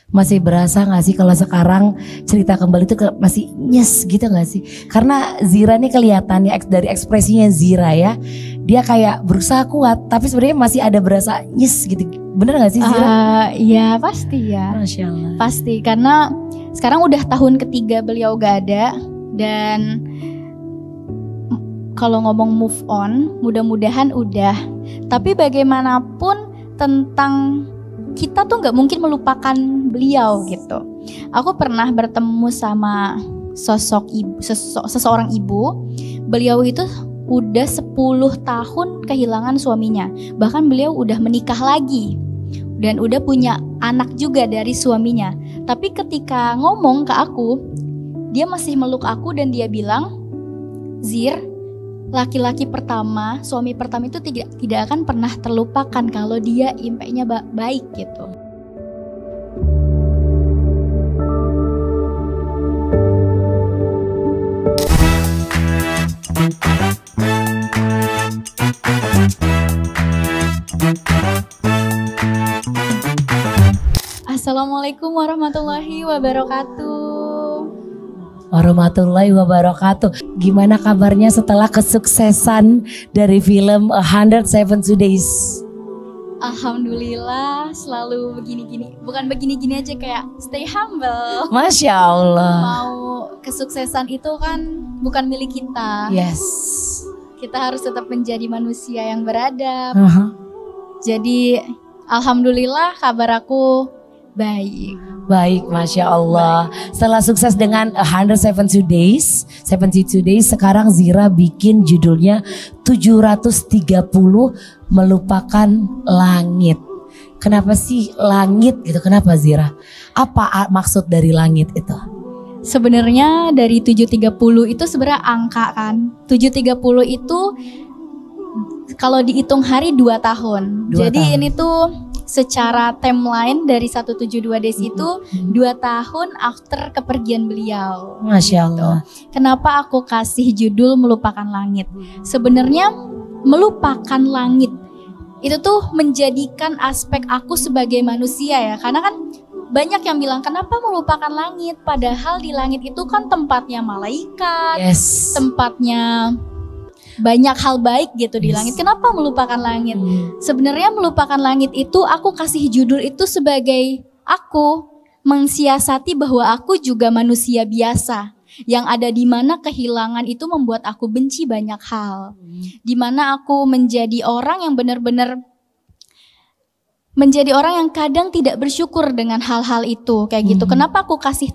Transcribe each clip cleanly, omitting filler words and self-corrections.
Masih berasa gak sih kalau sekarang cerita kembali itu masih nyes gitu gak sih? Karena Zira nih kelihatannya dari ekspresinya Zira ya, dia kayak berusaha kuat tapi sebenarnya masih ada berasa nyes gitu. Bener gak sih Zira? Ya pasti ya. Masya Allah. Pasti karena sekarang udah tahun ketiga beliau gak ada. Dan kalau ngomong move on, mudah-mudahan udah. Tapi bagaimanapun tentang kita tuh nggak mungkin melupakan beliau gitu. Aku pernah bertemu sama seseorang ibu. Beliau itu udah 10 tahun kehilangan suaminya. Bahkan beliau udah menikah lagi dan udah punya anak juga dari suaminya. Tapi ketika ngomong ke aku, dia masih meluk aku dan dia bilang, "Zir, laki-laki pertama, suami pertama itu tidak akan pernah terlupakan kalau dia impactnya baik gitu." Assalamualaikum warahmatullahi wabarakatuh. Warahmatullahi wabarakatuh. Gimana kabarnya setelah kesuksesan dari film 107 Days? Alhamdulillah selalu begini-gini. Bukan begini-gini aja, kayak stay humble. Masya Allah. Mau kesuksesan itu kan bukan milik kita. Yes. Kita harus tetap menjadi manusia yang beradab. Jadi alhamdulillah kabar aku baik. Baik, Masya Allah. Setelah sukses dengan 172 Days, sekarang Zira bikin judulnya 730 Melupakan Langit. Kenapa sih langit gitu? Kenapa Zira? Apa maksud dari langit itu? Sebenarnya dari 730 itu sebenarnya angka kan. 730 itu kalau dihitung hari 2 tahun. Jadi ini tuh secara timeline dari 172 Days itu 2 tahun after kepergian beliau. Masya Allah. Kenapa aku kasih judul Melupakan Langit? Sebenarnya melupakan langit itu tuh menjadikan aspek aku sebagai manusia ya. Karena kan banyak yang bilang kenapa melupakan langit? Padahal di langit itu kan tempatnya malaikat, tempatnya banyak hal baik gitu di langit. Kenapa melupakan langit? Sebenarnya melupakan langit itu aku kasih judul itu sebagai aku mensiasati bahwa aku juga manusia biasa yang ada di mana kehilangan itu membuat aku benci banyak hal. Di mana aku menjadi orang yang benar-benar menjadi orang yang kadang tidak bersyukur dengan hal-hal itu kayak gitu. Kenapa aku kasih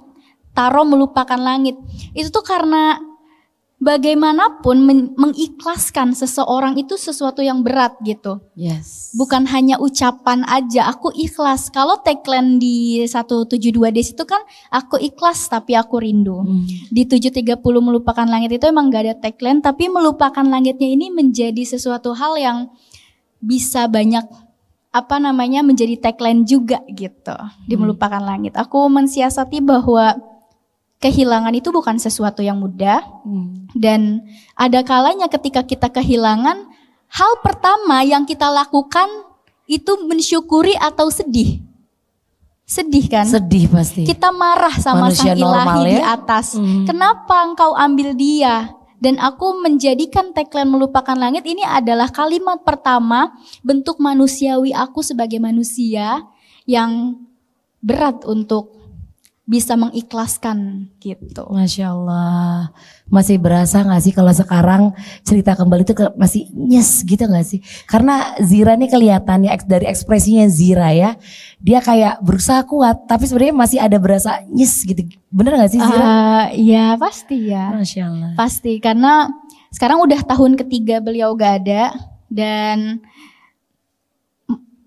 taruh melupakan langit? Itu tuh karena bagaimanapun mengikhlaskan seseorang itu sesuatu yang berat gitu. Yes. Bukan hanya ucapan aja, aku ikhlas. Kalau tagline di 172 Days itu kan aku ikhlas tapi aku rindu. Di 730 Melupakan Langit itu emang gak ada tagline, tapi melupakan langitnya ini menjadi sesuatu hal yang bisa banyak menjadi tagline juga gitu. Di Melupakan Langit aku mensiasati bahwa kehilangan itu bukan sesuatu yang mudah. Dan ada kalanya ketika kita kehilangan, hal pertama yang kita lakukan itu mensyukuri atau sedih. Sedih kan? Sedih pasti. Kita marah sama Manusia sang ilahi di ya? atas. Kenapa engkau ambil dia? Dan aku menjadikan tagline Melupakan Langit ini adalah kalimat pertama bentuk manusiawi aku sebagai manusia yang berat untuk bisa mengikhlaskan gitu. Masya Allah. Masih berasa gak sih kalau sekarang cerita kembali itu masih nyes gitu gak sih? Karena Zira nih kelihatannya dari ekspresinya Zira ya, dia kayak berusaha kuat tapi sebenarnya masih ada berasa nyes gitu. Bener gak sih Zira? Ya pasti ya. Masya Allah. Pasti karena sekarang udah tahun ketiga beliau gak ada. Dan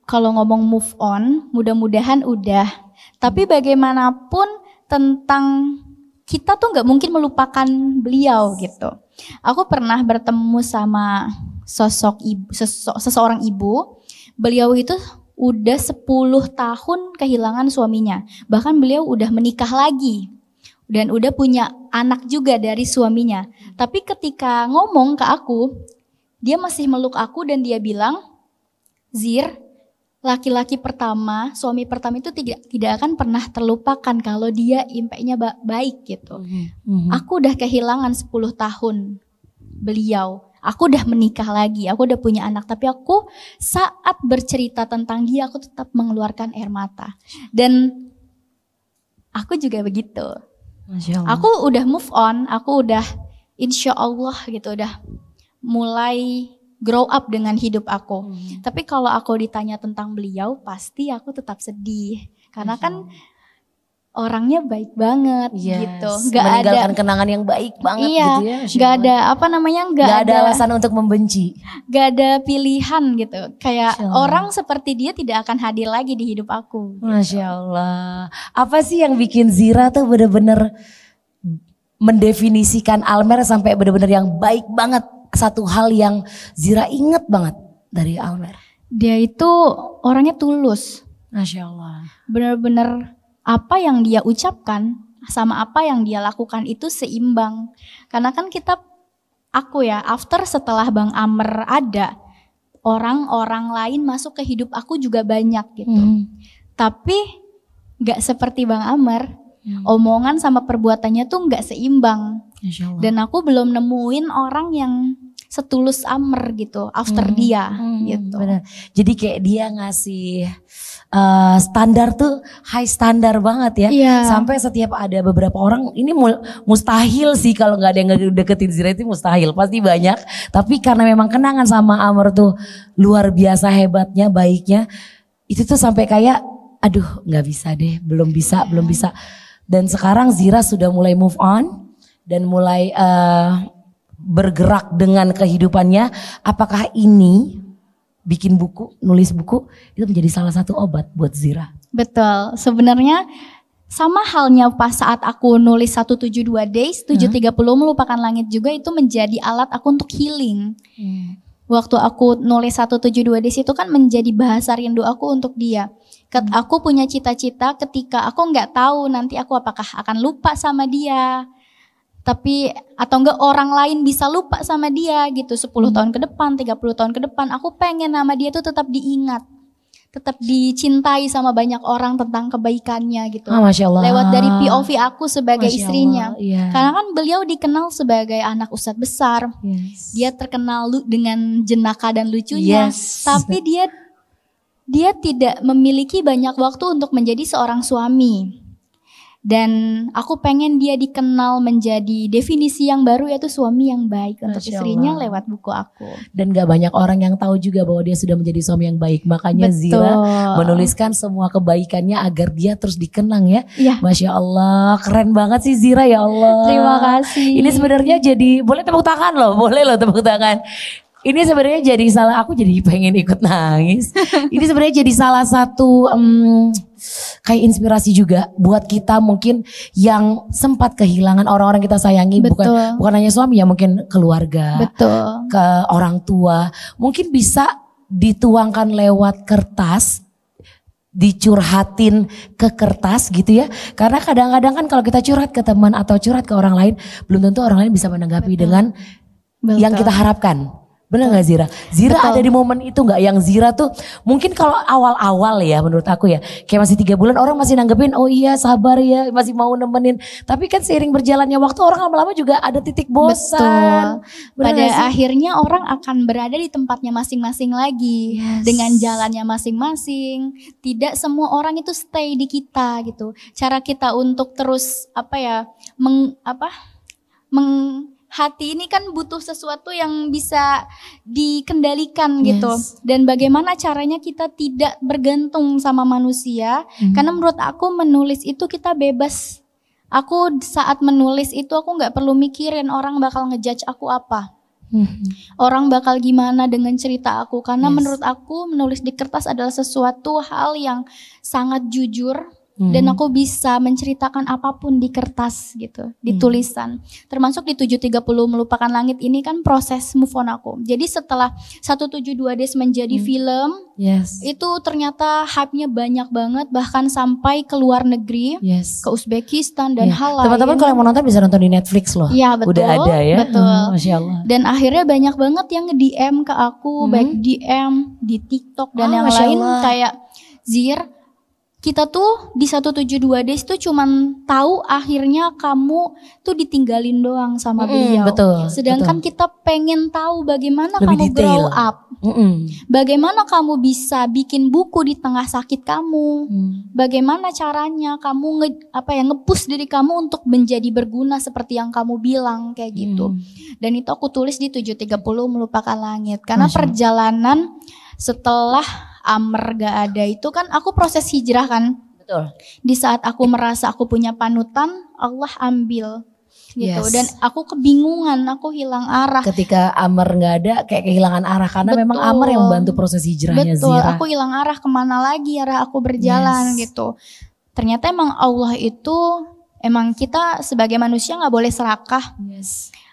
kalau ngomong move on, mudah-mudahan udah. Tapi bagaimanapun tentang kita tuh nggak mungkin melupakan beliau gitu. Aku pernah bertemu sama seseorang ibu. Beliau itu udah 10 tahun kehilangan suaminya. Bahkan beliau udah menikah lagi dan udah punya anak juga dari suaminya. Tapi ketika ngomong ke aku, dia masih meluk aku dan dia bilang, "Zir, laki-laki pertama, suami pertama itu tidak akan pernah terlupakan kalau dia impactnya baik gitu. Aku udah kehilangan 10 tahun beliau. Aku udah menikah lagi, aku udah punya anak, tapi aku saat bercerita tentang dia aku tetap mengeluarkan air mata. Dan aku juga begitu. Masya Allah. Aku udah move on, aku udah insya Allah gitu, udah mulai grow up dengan hidup aku. Tapi kalau aku ditanya tentang beliau, pasti aku tetap sedih. Karena kan orangnya baik banget gitu. Meninggalkan kenangan yang baik banget iya, gitu ya. Gak ada gak ada alasan untuk membenci. Gak ada pilihan gitu. Kayak orang seperti dia tidak akan hadir lagi di hidup aku. Masya Allah. Apa sih yang bikin Zira tuh bener-bener mendefinisikan Almer sampai bener-bener yang baik banget? Satu hal yang Zira inget banget dari Almer. Dia itu orangnya tulus. Masya Allah. Bener-bener apa yang dia ucapkan sama apa yang dia lakukan itu seimbang. Karena kan aku ya, setelah Bang Amer ada, orang-orang lain masuk ke hidup aku juga banyak gitu. Tapi gak seperti Bang Amer, omongan sama perbuatannya tuh gak seimbang. Dan aku belum nemuin orang yang setulus Amer gitu dia gitu. Bener. Jadi kayak dia ngasih standar tuh high standar banget ya. Iya. Sampai setiap ada beberapa orang, ini mustahil sih kalau nggak ada yang deketin Zira itu mustahil, pasti banyak. Tapi karena memang kenangan sama Amer tuh luar biasa hebatnya, baiknya, itu tuh sampai kayak aduh nggak bisa deh, belum bisa. Dan sekarang Zira sudah mulai move on dan mulai bergerak dengan kehidupannya. Apakah ini bikin buku, nulis buku itu menjadi salah satu obat buat Zira? Betul, sebenarnya sama halnya pas saat aku nulis 172 Days, 730 melupakan langit juga itu menjadi alat aku untuk healing. Waktu aku nulis 172 Days itu kan menjadi bahasa rindu aku untuk dia. Aku punya cita-cita ketika aku nggak tahu nanti aku apakah akan lupa sama dia. Tapi atau enggak orang lain bisa lupa sama dia gitu 10 tahun ke depan, 30 tahun ke depan. Aku pengen nama dia tuh tetap diingat. Tetap dicintai sama banyak orang tentang kebaikannya gitu. Masya Allah. Lewat dari POV aku sebagai Masya istrinya. Allah, iya. Karena kan beliau dikenal sebagai anak ustadz besar. Dia terkenal dengan jenaka dan lucunya. Tapi dia tidak memiliki banyak waktu untuk menjadi seorang suami. Dan aku pengen dia dikenal menjadi definisi yang baru, yaitu suami yang baik untuk istrinya lewat buku aku. Dan gak banyak orang yang tahu juga bahwa dia sudah menjadi suami yang baik. Makanya Zira menuliskan semua kebaikannya agar dia terus dikenang ya. Masya Allah, keren banget sih Zira, ya Allah. Terima kasih. Ini sebenarnya jadi, boleh tepuk tangan loh, boleh loh tepuk tangan. Ini sebenarnya jadi aku jadi pengen ikut nangis. Ini sebenarnya jadi salah satu kayak inspirasi juga buat kita mungkin yang sempat kehilangan orang-orang kita sayangi. Bukan hanya suami ya, mungkin keluarga, ke orang tua. Mungkin bisa dituangkan lewat kertas, dicurhatin ke kertas gitu ya. Karena kadang-kadang kan kalau kita curhat ke teman atau curhat ke orang lain, belum tentu orang lain bisa menanggapi dengan yang kita harapkan. Bener gak Zira? Zira ada di momen itu gak yang Zira tuh mungkin kalau awal-awal ya menurut aku ya, kayak masih 3 bulan orang masih nanggepin oh iya sabar ya, masih mau nemenin. Tapi kan seiring berjalannya waktu orang lama-lama juga ada titik bosan. Pada akhirnya orang akan berada di tempatnya masing-masing lagi, dengan jalannya masing-masing. Tidak semua orang itu stay di kita gitu. Cara kita untuk terus hati ini kan butuh sesuatu yang bisa dikendalikan gitu. Dan bagaimana caranya kita tidak bergantung sama manusia. Karena menurut aku menulis itu kita bebas. Aku saat menulis itu aku gak perlu mikirin orang bakal ngejudge aku apa. Orang bakal gimana dengan cerita aku. Karena menurut aku menulis di kertas adalah sesuatu hal yang sangat jujur. Dan aku bisa menceritakan apapun di kertas gitu, di tulisan. Termasuk di 730 Melupakan Langit ini kan proses move on aku. Jadi setelah 172 Days menjadi film, itu ternyata hype-nya banyak banget, bahkan sampai ke luar negeri, ke Uzbekistan dan hal lain. Teman-teman kalau yang mau nonton bisa nonton di Netflix loh. Iya betul. Udah ada ya. Betul. Masya Allah. Dan akhirnya banyak banget yang nge-DM ke aku, baik DM di TikTok dan yang Masya lain Allah. kayak Zir, kita tuh di 172 Days tuh cuman tahu akhirnya kamu tuh ditinggalin doang sama beliau. Betul. Sedangkan kita pengen tahu bagaimana Lebih kamu detail. grow up. Bagaimana kamu bisa bikin buku di tengah sakit kamu. Bagaimana caranya kamu nge-push diri kamu untuk menjadi berguna seperti yang kamu bilang kayak gitu. Dan itu aku tulis di 730 Melupakan Langit. Karena perjalanan setelah Amr gak ada itu kan aku proses hijrah kan. Betul. Di saat aku merasa aku punya panutan, Allah ambil gitu. Yes. Dan aku kebingungan, aku hilang arah. Ketika Amr gak ada kayak kehilangan arah. Karena memang Amr yang membantu proses hijrahnya Betul, Zira. aku hilang arah, kemana lagi arah aku berjalan gitu. Ternyata emang Allah itu, emang kita sebagai manusia gak boleh serakah.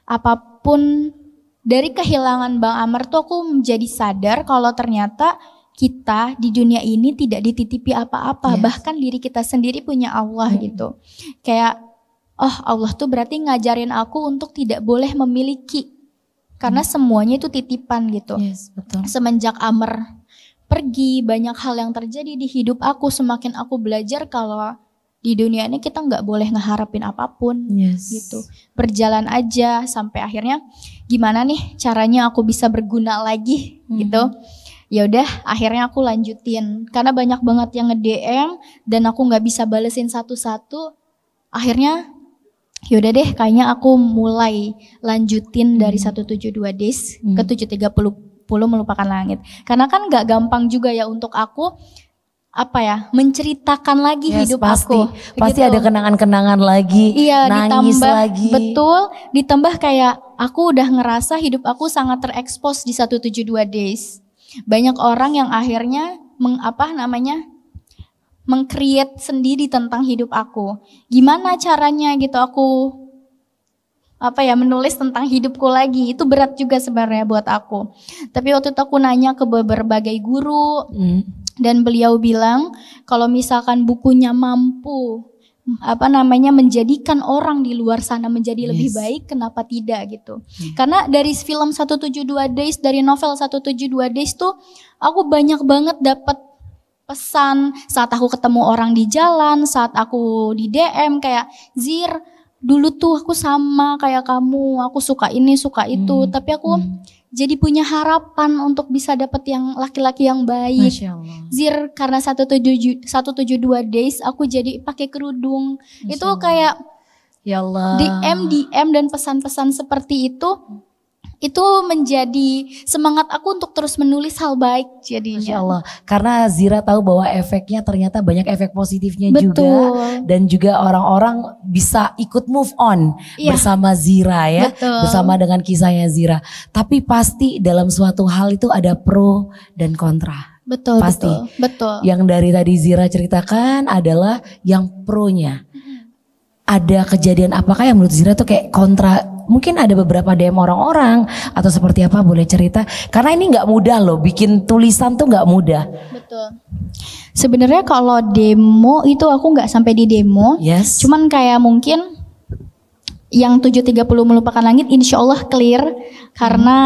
Apapun dari kehilangan Bang Amr tuh aku menjadi sadar kalau ternyata kita di dunia ini tidak dititipi apa-apa, bahkan diri kita sendiri punya Allah gitu. Kayak Allah tuh berarti ngajarin aku untuk tidak boleh memiliki, karena semuanya itu titipan gitu. Betul. Semenjak Amr pergi, banyak hal yang terjadi di hidup aku. Semakin aku belajar kalau di dunia ini kita nggak boleh ngeharapin apapun gitu. Berjalan aja sampai akhirnya gimana nih caranya aku bisa berguna lagi gitu. Ya udah, akhirnya aku lanjutin karena banyak banget yang nge-DM dan aku nggak bisa balesin satu-satu. Akhirnya yaudah deh, kayaknya aku mulai lanjutin dari 172 Days ke 730 Melupakan Langit. Karena kan nggak gampang juga ya untuk aku menceritakan lagi hidup aku. Pasti gitu. ada kenangan-kenangan lagi, nangis ditambah, lagi. Betul, ditambah kayak aku udah ngerasa hidup aku sangat terekspos di 172 Days. Banyak orang yang akhirnya meng-create sendiri tentang hidup aku. Gimana caranya gitu aku menulis tentang hidupku lagi. Itu berat juga sebenarnya buat aku. Tapi waktu itu aku nanya ke berbagai guru dan beliau bilang kalau misalkan bukunya mampu menjadikan orang di luar sana menjadi lebih baik, kenapa tidak gitu. Karena dari film 172 Days, dari novel 172 Days tuh aku banyak banget dapat pesan saat aku ketemu orang di jalan, saat aku di DM kayak Zir, dulu tuh aku sama kayak kamu, aku suka ini, suka itu, tapi aku jadi punya harapan untuk bisa dapet yang laki-laki yang baik. Masya Allah. Zir, karena 172 Days aku jadi pakai kerudung. Masya itu Allah. kayak Ya Allah. DM dan pesan-pesan seperti itu menjadi semangat aku untuk terus menulis hal baik jadinya. Masya Allah. Karena Zira tahu bahwa efeknya ternyata banyak efek positifnya Betul. juga. Dan juga orang-orang bisa ikut move on bersama Zira ya. Betul. Bersama dengan kisahnya Zira. Tapi pasti dalam suatu hal itu ada pro dan kontra. Betul, Pasti. betul. Yang dari tadi Zira ceritakan adalah yang pro-nya. Ada kejadian apakah yang menurut Zira tuh kayak kontra? Mungkin ada beberapa DM orang-orang atau seperti apa, boleh cerita? Karena ini nggak mudah loh, bikin tulisan tuh nggak mudah. Betul. Sebenarnya kalau demo itu aku nggak sampai di demo. Cuman kayak mungkin yang 730 Melupakan Langit insya Allah clear karena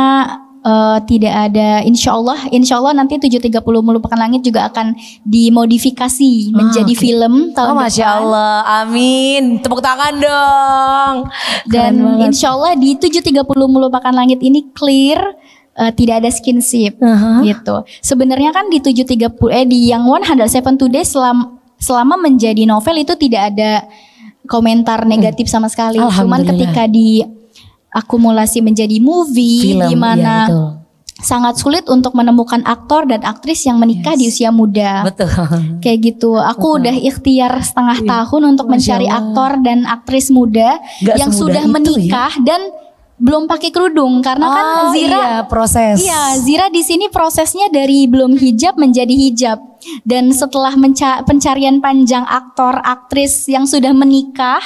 tidak ada insya Allah nanti 730 Melupakan Langit juga akan dimodifikasi menjadi film tahun depan. Masya Allah, amin, tepuk tangan dong. Dan insya Allah di 730 Melupakan Langit ini clear, tidak ada skinship gitu. Sebenarnya kan di 730 di yang 172 Days selama menjadi novel itu tidak ada komentar negatif sama sekali. Cuman ketika di akumulasi menjadi movie di mana sangat sulit untuk menemukan aktor dan aktris yang menikah di usia muda. Betul. Kayak gitu. Aku udah ikhtiar setengah tahun untuk mencari aktor dan aktris muda yang sudah menikah dan belum pakai kerudung karena kan Zira iya, proses. Iya, Zira di sini prosesnya dari belum hijab menjadi hijab. Dan setelah pencarian panjang aktor aktris yang sudah menikah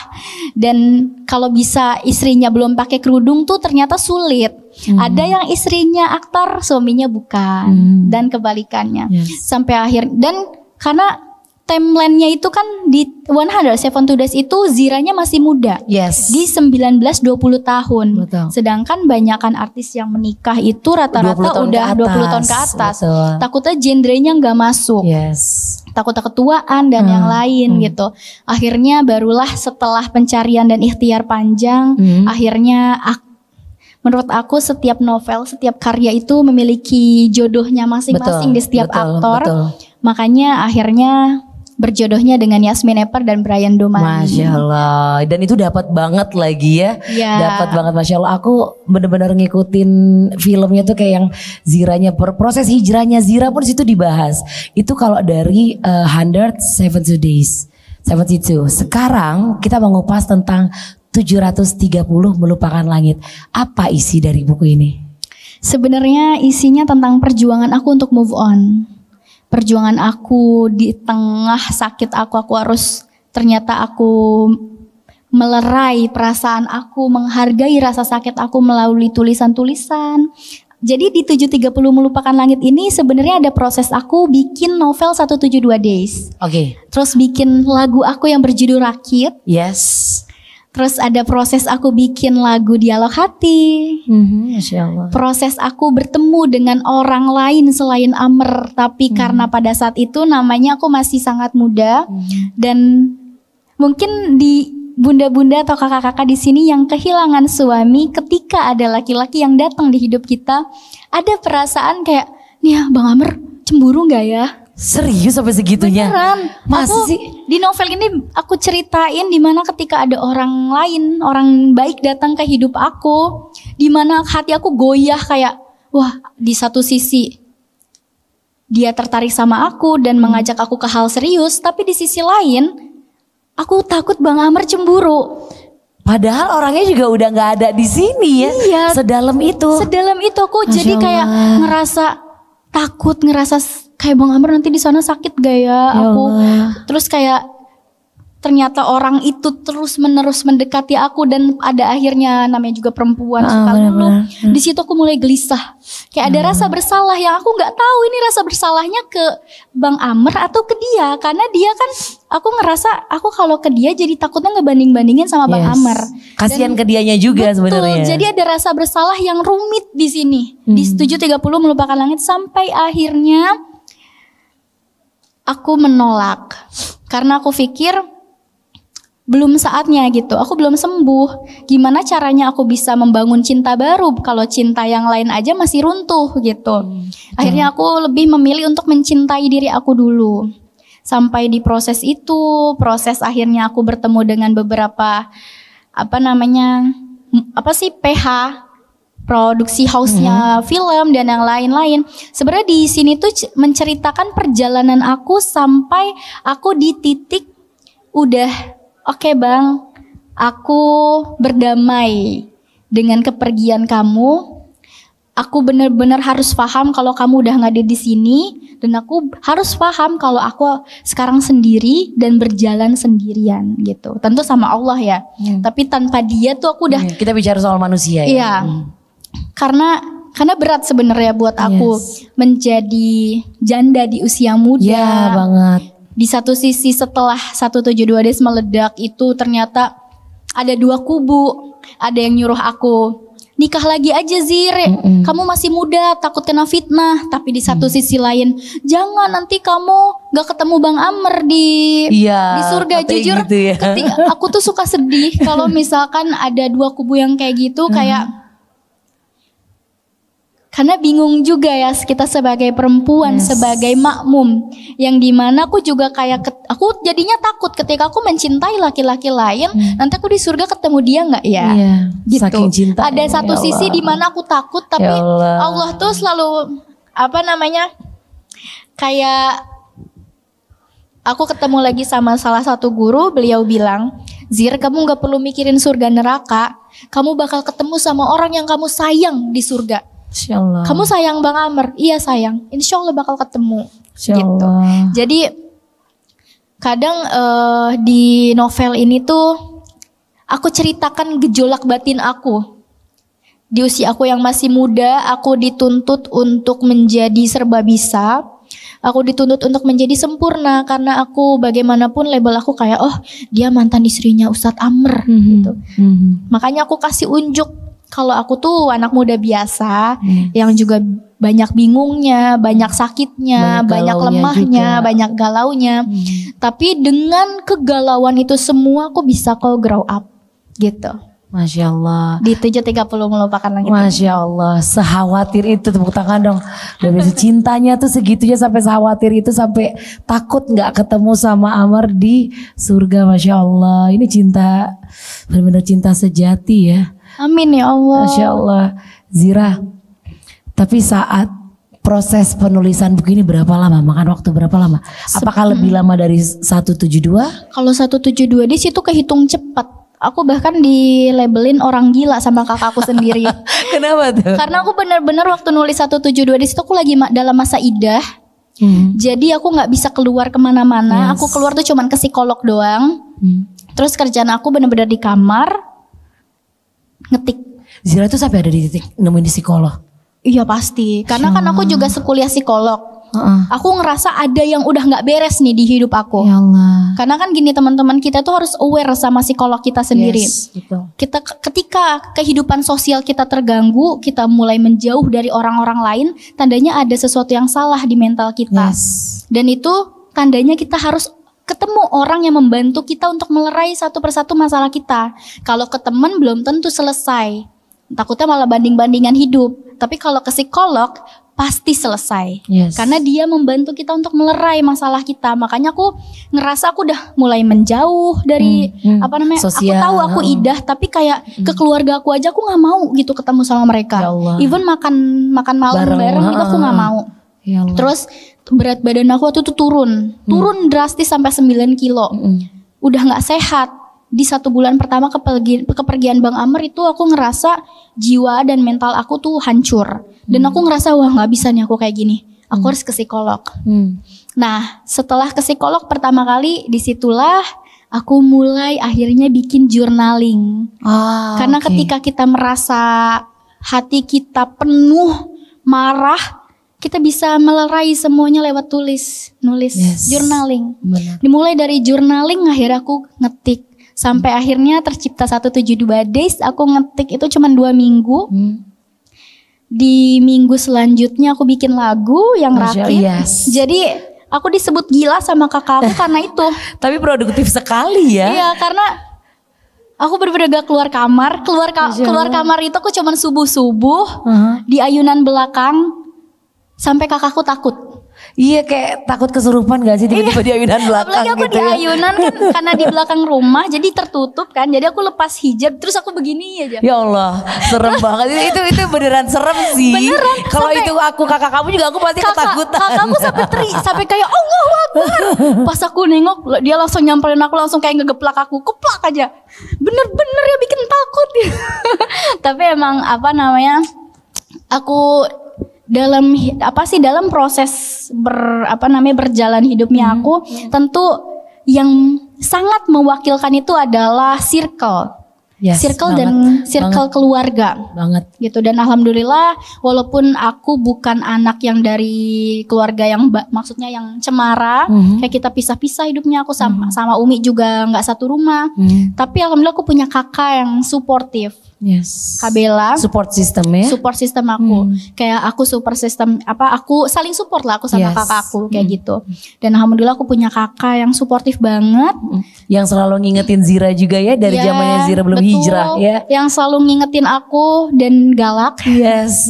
dan kalau bisa istrinya belum pakai kerudung tuh ternyata sulit. Ada yang istrinya aktor, suaminya bukan, dan kebalikannya. Sampai akhir, dan karena timeline-nya itu kan di 107 Days itu Ziranya masih muda. Yes. Di 19-20 tahun. Betul. Sedangkan banyakan artis yang menikah itu rata-rata 20 tahun udah ke 20 tahun ke atas. Betul. Takutnya genrenya nggak masuk. Yes. Takut ketuaan dan yang lain gitu. Akhirnya barulah setelah pencarian dan ikhtiar panjang, akhirnya menurut aku setiap novel, setiap karya itu memiliki jodohnya masing-masing di setiap aktor. Betul. Makanya akhirnya berjodohnya dengan Yasmin Epper dan Brian Domani. Masya Allah. Dan itu dapat banget lagi ya. Iya. Dapat banget, Masya Allah. Aku benar-benar ngikutin filmnya tuh kayak yang Ziranya, proses hijrahnya Zira pun situ dibahas. Itu kalau dari 172 Days. 72. Sekarang kita mau ngupas tentang 730 Melupakan Langit. Apa isi dari buku ini? Sebenarnya isinya tentang perjuangan aku untuk move on. Perjuangan aku di tengah sakit aku harus, ternyata aku melerai perasaan aku, menghargai rasa sakit aku melalui tulisan-tulisan. Jadi di 730 Melupakan Langit ini sebenarnya ada proses aku bikin novel 172 Days. Oke. Terus bikin lagu aku yang berjudul Rakit. Yes. Terus ada proses aku bikin lagu Dialog Hati. Masya Allah. Proses aku bertemu dengan orang lain selain Amer. Tapi karena pada saat itu namanya aku masih sangat muda. Dan mungkin di bunda-bunda atau kakak-kakak di sini yang kehilangan suami, ketika ada laki-laki yang datang di hidup kita, ada perasaan kayak, nih ya Bang Amer cemburu gak ya? Serius sampai segitunya? Beneran. Masa sih? Di novel ini aku ceritain dimana ketika ada orang lain, orang baik datang ke hidup aku, dimana hati aku goyah kayak, wah di satu sisi dia tertarik sama aku dan mengajak aku ke hal serius, tapi di sisi lain aku takut Bang Amer cemburu. Padahal orangnya juga udah nggak ada di sini ya. Iya. Sedalam itu. Sedalam itu aku Masya jadi kayak Allah. ngerasa takut, ngerasa kayak Bang Amer nanti di sana sakit gak ya aku. Terus kayak ternyata orang itu terus menerus mendekati aku dan ada akhirnya namanya juga perempuan suka ngeluh. Di situ aku mulai gelisah. Kayak ada rasa bersalah yang aku nggak tahu ini rasa bersalahnya ke Bang Amer atau ke dia, karena dia kan aku ngerasa aku kalau ke dia jadi takutnya ngebanding-bandingin sama Bang Amer. Kasihan ke dianya juga sebenarnya. Jadi ada rasa bersalah yang rumit di sini. Di 730 Melupakan Langit sampai akhirnya aku menolak karena aku pikir belum saatnya gitu. Aku belum sembuh. Gimana caranya aku bisa membangun cinta baru kalau cinta yang lain aja masih runtuh gitu. Akhirnya aku lebih memilih untuk mencintai diri aku dulu. Sampai di proses itu, proses akhirnya aku bertemu dengan beberapa PH, produksi house-nya film dan yang lain-lain. Sebenarnya di sini tuh menceritakan perjalanan aku sampai aku di titik udah oke Bang, aku berdamai dengan kepergian kamu. Aku benar-benar harus paham kalau kamu udah nggak ada di sini, dan aku harus paham kalau aku sekarang sendiri dan berjalan sendirian gitu. Tentu sama Allah ya. Tapi tanpa dia tuh aku udah. Kita bicara soal manusia ya. Iya. Karena berat sebenarnya buat aku menjadi janda di usia muda. Iya banget. Di satu sisi setelah 172 Days meledak itu ternyata ada dua kubu. Ada yang nyuruh aku nikah lagi aja Zir, kamu masih muda takut kena fitnah. Tapi di satu sisi lain, jangan nanti kamu gak ketemu Bang Amer di surga. Jujur gitu ya. Aku tuh suka sedih kalau misalkan ada dua kubu yang kayak gitu. Kayak karena bingung juga ya kita sebagai perempuan, sebagai makmum, yang dimana aku juga kayak aku jadinya takut ketika aku mencintai laki-laki lain, nanti aku di surga ketemu dia nggak ya? Gitu. Saking cinta. Ada satu sisi dimana aku takut, tapi Allah tuh selalu kayak aku ketemu lagi sama salah satu guru, beliau bilang, Zir kamu nggak perlu mikirin surga neraka. Kamu bakal ketemu sama orang yang kamu sayang di surga. Insya Allah. Kamu sayang Bang Amr? Iya sayang. Insya Allah bakal ketemu. Insya Gitu. Allah. Jadi kadang di novel ini tuh aku ceritakan gejolak batin aku. Di usia aku yang masih muda, aku dituntut untuk menjadi serba bisa. Aku dituntut untuk menjadi sempurna karena aku bagaimanapun label aku kayak dia mantan istrinya Ustadz Amr gitu. Makanya aku kasih unjuk kalau aku tuh anak muda biasa yang juga banyak bingungnya, banyak sakitnya, banyak lemahnya, juga. Banyak galaunya. Tapi dengan kegalauan itu semua aku bisa kok grow up gitu. Masya Allah. Di 730 melupakan langit. Masya Allah, sekhawatir itu, tepuk tangan dong. Dan cintanya tuh segitunya sampai sekhawatir itu, sampai takut gak ketemu sama Amr di surga. Masya Allah, ini cinta, benar-benar cinta sejati ya. Amin ya Allah. Masya Allah. Zira, tapi saat proses penulisan buku ini berapa lama? Makan waktu berapa lama? Apakah lebih lama dari 172? Kalau 172 di situ kehitung cepat. Aku bahkan dilabelin orang gila sama kakakku sendiri. Kenapa tuh? Karena aku benar-benar waktu nulis 172 di situ aku lagi dalam masa idah. Jadi aku nggak bisa keluar kemana-mana. Aku keluar tuh cuman ke psikolog doang. Terus kerjaan aku benar-benar di kamar ngetik. Zira tuh sampai ada di titik nemuin di psikolog. Iya pasti. Karena kan aku juga sekuliah psikolog. Aku ngerasa ada yang udah gak beres nih di hidup aku. Ya Allah. Karena kan gini teman-teman, kita tuh harus aware sama psikolog kita sendiri. Gitu. Ketika kehidupan sosial kita terganggu, kita mulai menjauh dari orang-orang lain, tandanya ada sesuatu yang salah di mental kita. Dan itu tandanya kita harus ketemu orang yang membantu kita untuk melerai satu persatu masalah kita. Kalau ke teman belum tentu selesai. Takutnya malah banding-bandingan hidup. Tapi kalau ke psikolog pasti selesai. Karena dia membantu kita untuk melerai masalah kita. Makanya aku ngerasa aku udah mulai menjauh dari sosial. Aku tahu aku idah, tapi kayak ke keluarga aku aja aku nggak mau gitu ketemu sama mereka. Even makan malam bareng itu aku nggak mau. Terus berat badan aku waktu itu turun drastis sampai 9 kilo. Udah nggak sehat. Di 1 bulan pertama kepergian Bang Amr itu aku ngerasa jiwa dan mental aku tuh hancur. Dan aku ngerasa wah gak bisa nih aku kayak gini. Aku harus ke psikolog. Nah setelah ke psikolog pertama kali, disitulah aku mulai akhirnya bikin journaling. Karena ketika kita merasa hati kita penuh marah, kita bisa melerai semuanya lewat nulis, journaling. Dimulai dari journaling, akhirnya aku ngetik. Sampai akhirnya tercipta 172 days. Aku ngetik itu cuma 2 minggu. Di minggu selanjutnya aku bikin lagu yang rakit. Jadi aku disebut gila sama kakak aku karena itu. Tapi produktif sekali ya. Iya, karena aku bener-bener gak keluar kamar. Keluar kamar itu aku cuma subuh-subuh di ayunan belakang. Sampai kakakku takut. Iya, kayak takut kesurupan gak sih tiba-tiba di ayunan belakang. Apalagi aku gitu di ayunan kan karena di belakang rumah jadi tertutup kan. Jadi aku lepas hijab terus aku begini aja. Ya Allah, serem banget. Itu beneran serem sih. Beneran. Kalau itu aku kakak kamu juga aku pasti ketakutan. Kakakku sampai kayak Allahu Akbar. Pas aku nengok dia langsung nyamperin aku, langsung kayak ngegeplak aku. Keplak aja. Bener-bener ya bikin takut. Tapi emang aku dalam proses berjalan hidupnya aku tentu yang sangat mewakilkan itu adalah circle keluarga banget gitu. Dan alhamdulillah walaupun aku bukan anak yang dari keluarga yang maksudnya yang cemara, kayak kita pisah-pisah hidupnya, aku sama Umi juga nggak satu rumah, tapi alhamdulillah aku punya kakak yang suportif. Kak Bella support system aku. Kayak aku support system aku saling support lah aku sama kakak aku kayak gitu. Dan alhamdulillah aku punya kakak yang suportif banget, yang selalu ngingetin Zira juga ya dari zamannya Zira belum hijrah ya. Yang selalu ngingetin aku dan galak.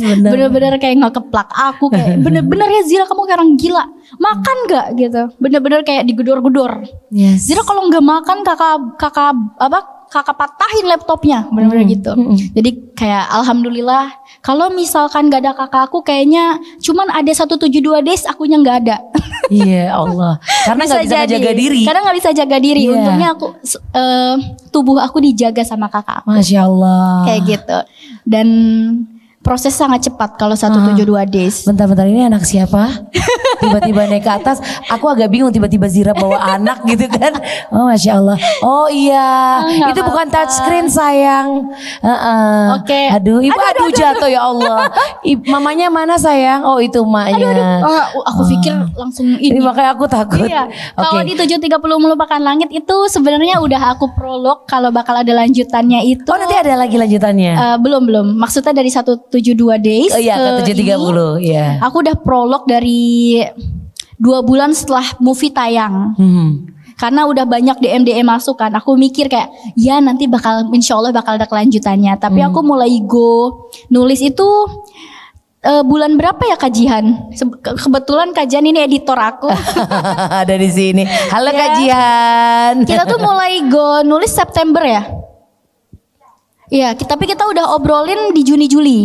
Bener-bener kayak ngekeplak aku kayak bener-bener ya Zira kamu kayak orang gila. Makan gak gitu. Bener-bener kayak digedor-gedor. Zira kalau gak makan kakak kakak patahin laptopnya, benar-benar gitu. Jadi kayak alhamdulillah kalau misalkan gak ada kakak aku kayaknya cuman ada 172 days akunya gak ada. Iya Allah, karena nggak bisa jaga diri. Karena nggak bisa jaga diri. Iya. Untungnya aku tubuh aku dijaga sama kakak aku. Masya Allah. Kayak gitu. Dan proses sangat cepat kalau 172 days. Bentar-bentar, ini anak siapa? Tiba-tiba naik ke atas. Aku agak bingung, tiba-tiba Zira bawa anak gitu kan. Oh Masya Allah. Oh iya, itu bukan touchscreen sayang. Oke. Aduh, ibu aduh jatuh ya Allah. Mamanya mana sayang? Oh itu emaknya. Aku pikir langsung ini. Makanya aku takut. Iya. Kalau di 730 melupakan langit itu sebenarnya udah aku prolog kalau bakal ada lanjutannya itu. Oh nanti ada lagi lanjutannya? Belum. Maksudnya dari 172 days ke 730 ya. Aku udah prolog dari 2 bulan setelah movie tayang. Karena udah banyak DM masuk kan. Aku mikir kayak ya nanti insya Allah bakal ada kelanjutannya. Tapi aku mulai nulis itu bulan berapa ya kajian? Kebetulan kajian ini editor aku. Ada di sini. Halo ya. Kajian. Kita tuh mulai nulis September ya. Iya, tapi kita udah obrolin di Juni-Juli.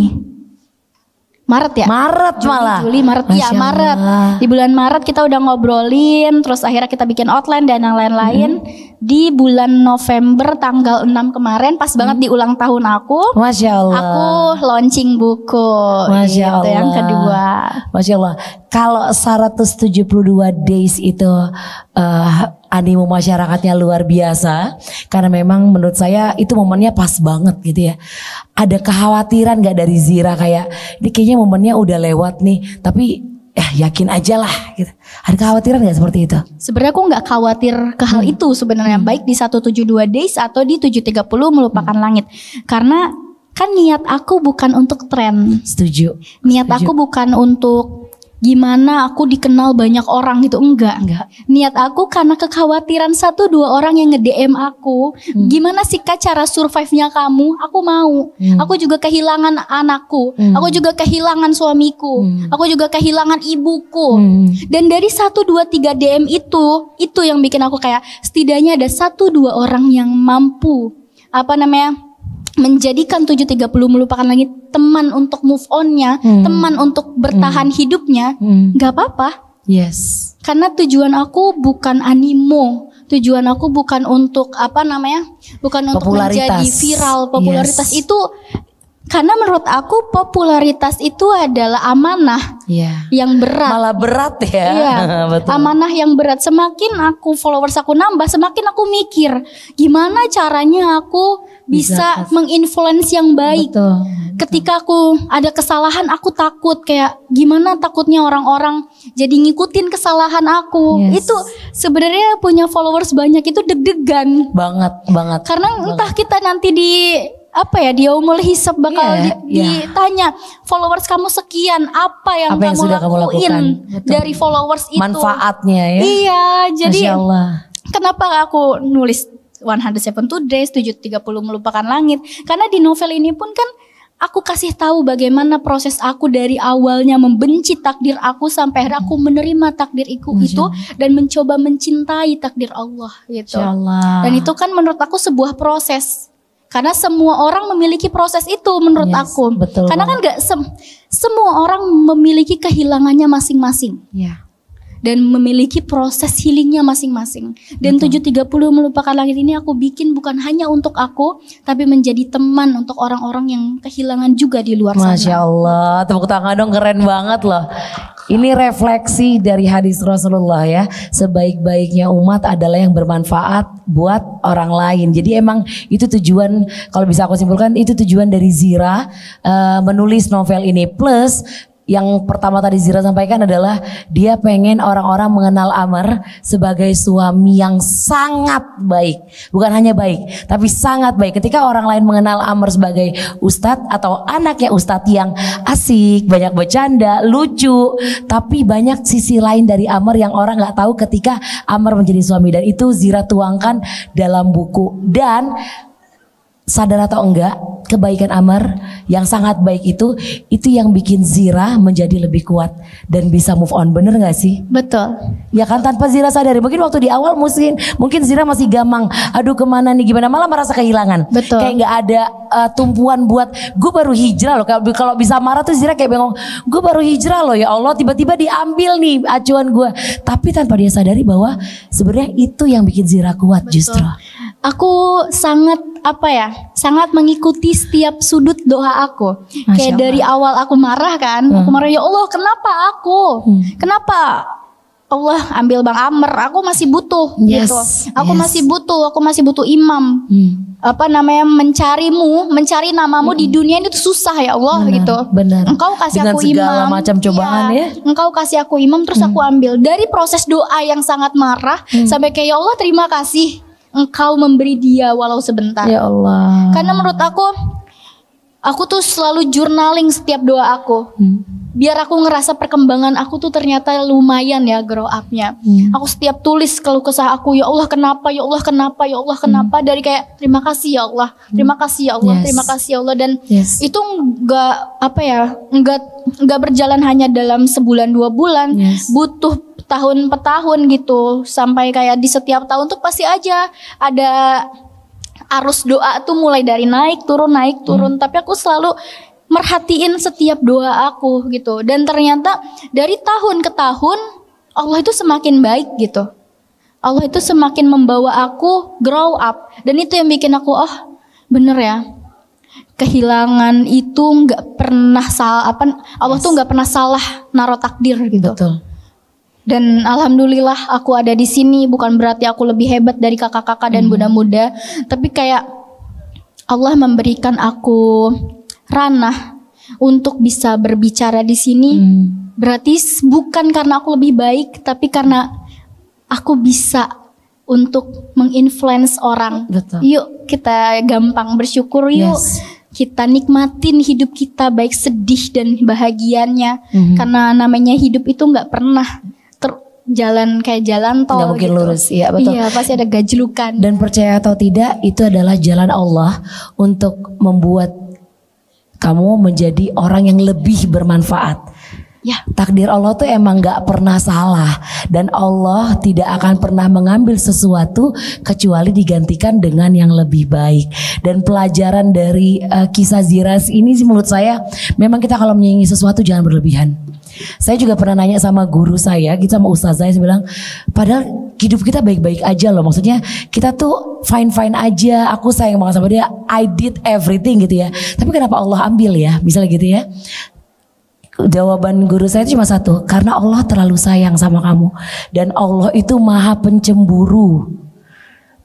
Maret ya? Maret malah. Juli, Maret. Iya, Maret. Di bulan Maret kita udah ngobrolin, terus akhirnya kita bikin outline dan yang lain-lain. Di bulan November tanggal 6 kemarin pas banget di ulang tahun aku. Masya Allah. Aku launching buku. Masya Allah. Yang kedua. Masya Allah. Kalau 172 days itu animo masyarakatnya luar biasa, karena memang menurut saya itu momennya pas banget gitu ya. Ada kekhawatiran gak dari Zira kayak ini kayaknya momennya udah lewat nih, tapi yakin aja lah gitu. Ada kekhawatiran gak seperti itu? Sebenarnya aku gak khawatir ke hal itu sebenarnya, baik di 172 days atau di 730 melupakan langit. Karena kan niat aku bukan untuk tren. Setuju. Niat aku bukan untuk gimana aku dikenal banyak orang gitu, enggak. Niat aku karena kekhawatiran 1-2 orang yang nge-DM aku, gimana sih Kak cara survive-nya kamu? Aku mau. Aku juga kehilangan anakku, aku juga kehilangan suamiku, aku juga kehilangan ibuku. Dan dari 1, 2, 3 DM itu yang bikin aku kayak setidaknya ada 1-2 orang yang mampu menjadikan 730 melupakan langit teman untuk move on-nya, teman untuk bertahan hidupnya, gak apa-apa. Yes. Karena tujuan aku bukan animo, tujuan aku bukan untuk bukan untuk menjadi viral, popularitas itu. Karena menurut aku popularitas itu adalah amanah yang berat. Malah berat ya. Iya, betul. Amanah yang berat. Semakin followers aku nambah, semakin aku mikir gimana caranya aku bisa menginfluence yang baik. Betul. Ketika aku ada kesalahan, aku takut kayak gimana takutnya orang-orang jadi ngikutin kesalahan aku. Yes. Itu sebenarnya punya followers banyak itu deg-degan. Banget. Karena entah kita nanti di di yaumul hisab bakal ditanya followers kamu sekian, apa yang kamu lakuin dari followers itu, manfaatnya ya. Iya, jadi kenapa aku nulis 172 days 730 melupakan langit, karena di novel ini pun kan aku kasih tahu bagaimana proses aku dari awalnya membenci takdir aku sampai akhirnya aku menerima takdir itu dan mencoba mencintai takdir Allah gitu. Dan itu kan menurut aku sebuah proses. Karena semua orang memiliki proses itu menurut aku. Betul. Karena kan gak semua orang memiliki kehilangannya masing-masing. Dan memiliki proses healingnya masing-masing. Dan 730 melupakan langit ini aku bikin bukan hanya untuk aku, tapi menjadi teman untuk orang-orang yang kehilangan juga di luar sana. Masya Allah, tepuk tangan dong, keren banget loh. Ini refleksi dari hadis Rasulullah ya. Sebaik-baiknya umat adalah yang bermanfaat buat orang lain. Jadi emang itu tujuan, kalau bisa aku simpulkan, itu tujuan dari Zira menulis novel ini. Plus yang pertama tadi Zira sampaikan adalah dia pengen orang-orang mengenal Amr sebagai suami yang sangat baik. Bukan hanya baik, tapi sangat baik. Ketika orang lain mengenal Amr sebagai ustadz atau anaknya ustadz yang asik, banyak bercanda, lucu, tapi banyak sisi lain dari Amr yang orang gak tahu ketika Amr menjadi suami. Dan itu Zira tuangkan dalam buku. Dan sadar atau enggak, kebaikan Amar yang sangat baik itu yang bikin Zira menjadi lebih kuat dan bisa move on, bener gak sih? Betul. Ya kan, tanpa Zira sadari, mungkin waktu di awal mungkin Zira masih gamang, aduh kemana nih, gimana, malah merasa kehilangan. Betul. Kayak gak ada tumpuan buat, gue baru hijrah loh. Kalau bisa marah tuh Zira kayak bengong, gue baru hijrah loh, ya Allah tiba-tiba diambil nih acuan gue. Tapi tanpa dia sadari bahwa sebenarnya itu yang bikin Zira kuat. Betul. Justru aku sangat mengikuti setiap sudut doa aku. Kayak dari awal aku marah kan, aku marah, ya Allah kenapa aku, kenapa Allah ambil Bang Amr, aku masih butuh gitu. Aku masih butuh imam. Mencari namamu di dunia ini tuh susah ya Allah, gitu. Benar. Engkau kasih dengan aku segala imam, macam cobaan ya. Engkau kasih aku imam, terus aku ambil. Dari proses doa yang sangat marah sampai kayak, ya Allah terima kasih Engkau memberi dia walau sebentar. Ya Allah. Karena menurut aku tuh selalu journaling setiap doa aku. Biar aku ngerasa perkembangan aku tuh ternyata lumayan ya grow up-nya. Aku setiap tulis keluh kesah aku, ya Allah kenapa, ya Allah kenapa, ya Allah kenapa. Dari kayak terima kasih ya Allah, terima kasih ya Allah, terima kasih ya Allah. Dan itu nggak berjalan hanya dalam sebulan 2 bulan. Butuh tahun per tahun gitu. Sampai kayak di setiap tahun tuh pasti aja ada arus doa tuh mulai dari naik turun. Tapi aku selalu merhatiin setiap doa aku gitu. Dan ternyata dari tahun ke tahun Allah itu semakin baik gitu. Allah itu semakin membawa aku grow up. Dan itu yang bikin aku, oh bener ya, kehilangan itu nggak pernah salah. Allah tuh nggak pernah salah naruh takdir gitu. Betul. Dan alhamdulillah aku ada di sini, bukan berarti aku lebih hebat dari kakak-kakak dan bunda-bunda, tapi kayak Allah memberikan aku ranah untuk bisa berbicara di sini. Berarti bukan karena aku lebih baik, tapi karena aku bisa untuk menginfluence orang. Betul. Yuk kita gampang bersyukur, yuk kita nikmatin hidup kita, baik sedih dan bahagianya. Karena namanya hidup itu nggak pernah jalan kayak jalan tol, nggak mungkin gitu. Lurus, iya betul. Iya, pasti ada gajlukan. Dan percaya atau tidak, itu adalah jalan Allah untuk membuat kamu menjadi orang yang lebih bermanfaat. Ya. Takdir Allah tuh emang gak pernah salah. Dan Allah tidak akan pernah mengambil sesuatu kecuali digantikan dengan yang lebih baik. Dan pelajaran dari kisah Ziras ini sih menurut saya, memang kita kalau menyayangi sesuatu jangan berlebihan. Saya juga pernah nanya sama guru saya, gitu, sama ustazah, saya bilang, padahal hidup kita baik-baik aja loh. Maksudnya kita tuh fine-fine aja. Aku sayang banget sama dia, I did everything gitu ya. Tapi kenapa Allah ambil ya, misalnya gitu ya. Jawaban guru saya itu cuma satu, karena Allah terlalu sayang sama kamu. Dan Allah itu maha pencemburu.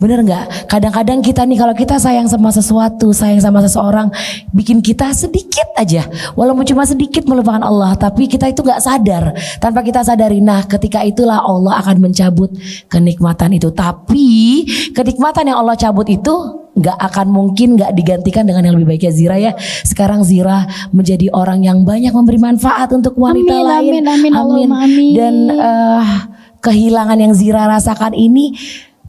Bener gak? Kadang-kadang kita nih, kalau kita sayang sama sesuatu, sayang sama seseorang, bikin kita sedikit aja, walaupun cuma sedikit melupakan Allah, tapi kita itu gak sadar. Tanpa kita sadari, nah ketika itulah Allah akan mencabut kenikmatan itu. Tapi kenikmatan yang Allah cabut itu gak akan mungkin gak digantikan dengan yang lebih baik ya Zira ya. Sekarang Zira menjadi orang yang banyak memberi manfaat untuk wanita lain. Amin. Dan kehilangan yang Zira rasakan ini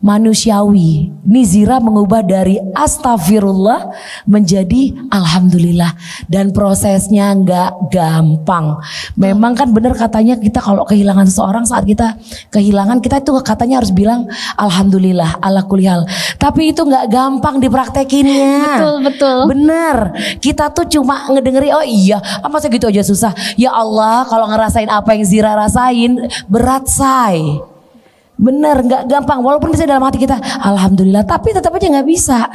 manusiawi. Ini Zira mengubah dari astagfirullah menjadi alhamdulillah. Dan prosesnya nggak gampang. Memang kan benar katanya, kita kalau kehilangan seseorang, saat kita kehilangan, kita itu katanya harus bilang alhamdulillah ala kulli hal. Tapi itu nggak gampang dipraktekinnya. Betul. Bener. Kita tuh cuma ngedengeri, oh iya, masa gitu aja susah. Ya Allah, kalau ngerasain apa yang Zira rasain berat say. Bener, nggak gampang. Walaupun bisa dalam hati kita alhamdulillah, tapi tetap aja nggak bisa.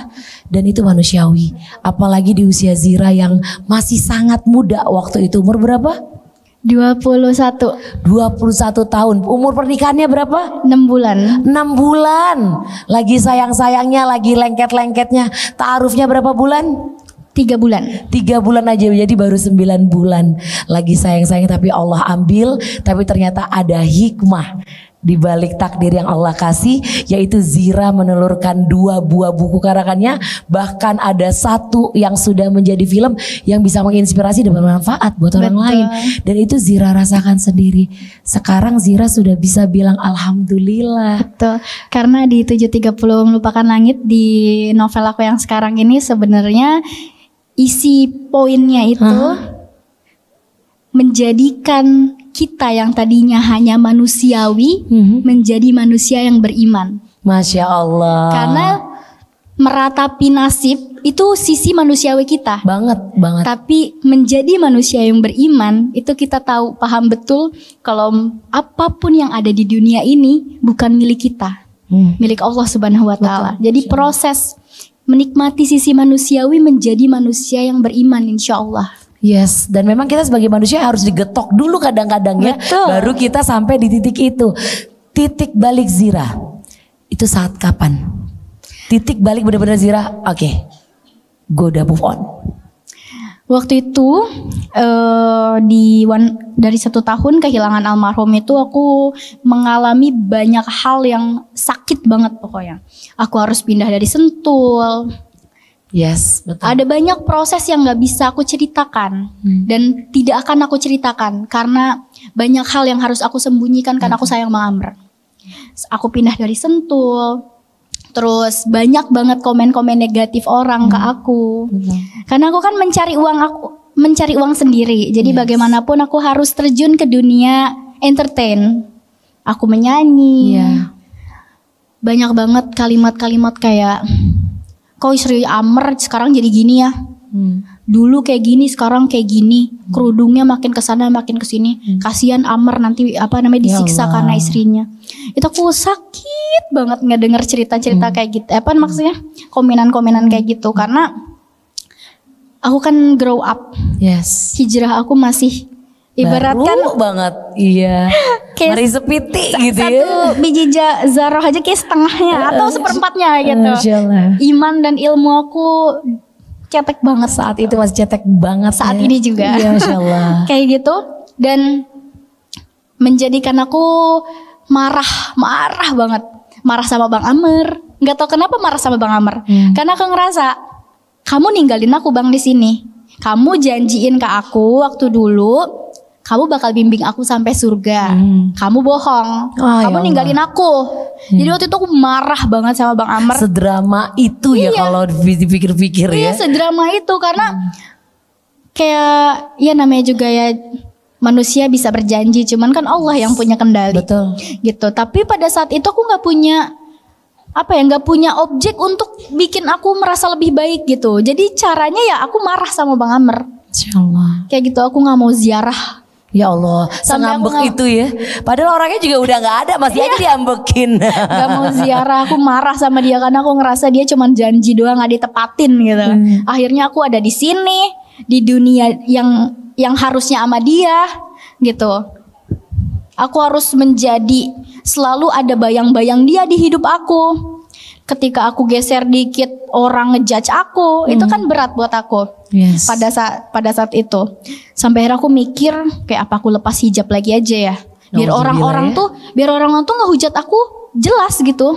Dan itu manusiawi. Apalagi di usia Zira yang masih sangat muda. Waktu itu umur berapa? 21 tahun. Umur pernikahannya berapa? 6 bulan. 6 bulan. Lagi sayang-sayangnya, lagi lengket-lengketnya. Ta'arufnya berapa bulan? 3 bulan. 3 bulan aja, jadi baru 9 bulan. Lagi sayang-sayang tapi Allah ambil. Tapi ternyata ada hikmah di balik takdir yang Allah kasih, yaitu Zira menelurkan 2 buah buku karangannya, bahkan ada 1 yang sudah menjadi film yang bisa menginspirasi dan bermanfaat buat orang lain. Dan itu Zira rasakan sendiri. Sekarang Zira sudah bisa bilang alhamdulillah. Betul. Karena di 730 Melupakan Langit, di novel aku yang sekarang ini, sebenarnya isi poinnya itu menjadikan kita yang tadinya hanya manusiawi menjadi manusia yang beriman. Masya Allah. Karena meratapi nasib itu sisi manusiawi kita. Banget. Tapi menjadi manusia yang beriman itu kita tahu, paham betul kalau apapun yang ada di dunia ini bukan milik kita, milik Allah Subhanahu Wa Taala. Jadi proses menikmati sisi manusiawi menjadi manusia yang beriman, insya Allah. Yes, dan memang kita sebagai manusia harus digetok dulu kadang-kadang ya. Betul. Baru kita sampai di titik itu. Titik balik Zira itu saat kapan? Titik balik benar-benar Zira, oke, gue udah move on. Waktu itu dari 1 tahun kehilangan almarhum itu, aku mengalami banyak hal yang sakit banget pokoknya. Aku harus pindah dari Sentul. Yes, betul. Ada banyak proses yang gak bisa aku ceritakan dan tidak akan aku ceritakan karena banyak hal yang harus aku sembunyikan karena aku sayang Bang Amr. Aku pindah dari Sentul, terus banyak banget komen-komen negatif orang ke aku. Karena aku kan mencari uang sendiri. Jadi bagaimanapun aku harus terjun ke dunia entertain. Aku menyanyi. Banyak banget kalimat-kalimat kayak, kok istri Amr sekarang jadi gini ya? Dulu kayak gini, sekarang kayak gini. Kerudungnya makin kesana makin kesini. Kasihan Amr nanti disiksa karena istrinya. Itu aku sakit banget ngedenger cerita-cerita kayak gitu. Maksudnya komenan-komenan kayak gitu. Karena aku kan grow up. Yes. Hijrah aku masih ibaratkan baru banget. Iya. Mari sepiti gitu ya. Satu biji zarah aja kayak setengahnya atau seperempatnya gitu. Iman dan ilmu aku cetek banget saat itu, masih cetek banget saat ini juga. Iya, Masya Allah. Kayak gitu, dan menjadikan aku marah banget. Marah sama Bang Amr. Gak tau kenapa marah sama Bang Amr. Karena aku ngerasa kamu ninggalin aku Bang di sini. Kamu janjiin ke aku waktu dulu kamu bakal bimbing aku sampai surga. Kamu bohong. Kamu ninggalin aku. Jadi waktu itu aku marah banget sama Bang Amr. Sedrama itu ya kalau dipikir-pikir ya. Iya, sedrama itu karena kayak ya namanya juga ya manusia bisa berjanji, cuman kan Allah yang punya kendali. Betul. Gitu. Tapi pada saat itu aku nggak punya nggak punya objek untuk bikin aku merasa lebih baik gitu. Jadi caranya ya aku marah sama Bang Amr. Insyaallah. Kayak gitu, aku nggak mau ziarah. Ya Allah, sengambek itu ya. Padahal orangnya juga udah gak ada, masih aja diambekin. Gak mau ziarah, aku marah sama dia karena aku ngerasa dia cuma janji doang gak ditepatin gitu. Akhirnya aku ada di sini, di dunia yang harusnya sama dia gitu. Aku harus menjadi selalu ada bayang-bayang dia di hidup aku. Ketika aku geser dikit orang ngejudge aku, itu kan berat buat aku. Yes. Pada saat itu sampai akhirnya aku mikir kayak apa aku lepas hijab lagi aja ya, biar orang-orang tuh ngehujat aku jelas gitu.